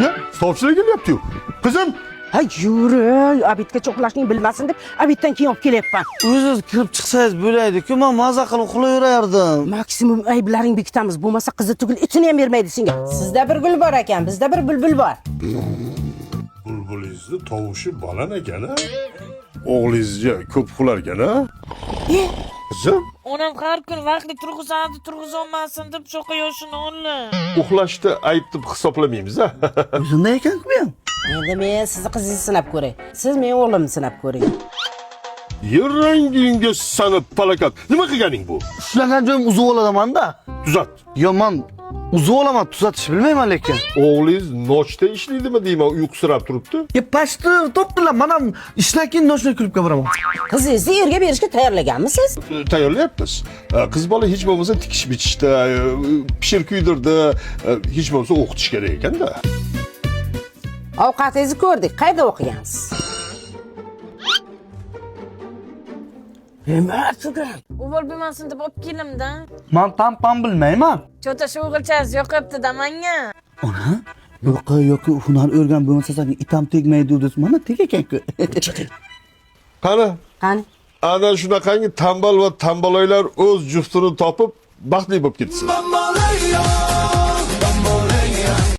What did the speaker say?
Ya, sovchilar kelyapti-yu. Qizim, Ha yuri, abitgacha uxlashning bilmasin deb abitdan keyin olib kelyapman. O'zingiz kirib chiqsangiz bo'laydi-ku, men maza qilib uxlayverardim. Maksimum ayblaring bekitamiz, bo'lmasa qizi tugul itini ham bermaydi senga. Sizda bir gul bor ekan, bizda bir bulbul bor. bulbulingizni tovushi baland ekan-a? O'g'lingizga ko'p uxlar ekan-a? Qizim, Onam har kun vaqtli turg'izolmasin deb cho'qa yoshini oldi. uxlashda ayb deb hisoblamaymiz-a? O'zinda ekan-ku bu ham. Endi men sizni qizingizni sinab ko'ray. Siz men o'g'limni sinab ko'ring. Yerrangingga sanib palakat. Nima qilganing bu? Ushlagan joyim uzib olaman-da. Tuzat. Yo, men uzib olaman, tuzatishni bilmayman lekin. O'g'lingiz nochda ishlaydimi deyman, uyqusirab turibdi. Pashtir topdilar, men ham ishdan keyin nochda klubga boraman. Qizingizni erga berishga tayyorlaganmisiz? Tayyorlayapmiz. Qiz bola hech bo'lmasa tikish bichishda, pishir kuydirda, hech bo'lmasa o'qitish kerak ekan-da. Ovqatingizni ko'rdik. Qayda o'qigansiz? Nima tugan? O'g'il bilmasin deb olib kelimda. Men tam bilmayman. Cho'tashi o'g'ilchasi yoqibdi-da menga. Ona, yo'q, hunar o'rgan bo'lmasa senga itam tegmaydi deb mana teg ekan-ku. Qani, Qani? ana shunaqangi tambal va tambaloylar o'z juftini topib baxtli bo'lib ketsin.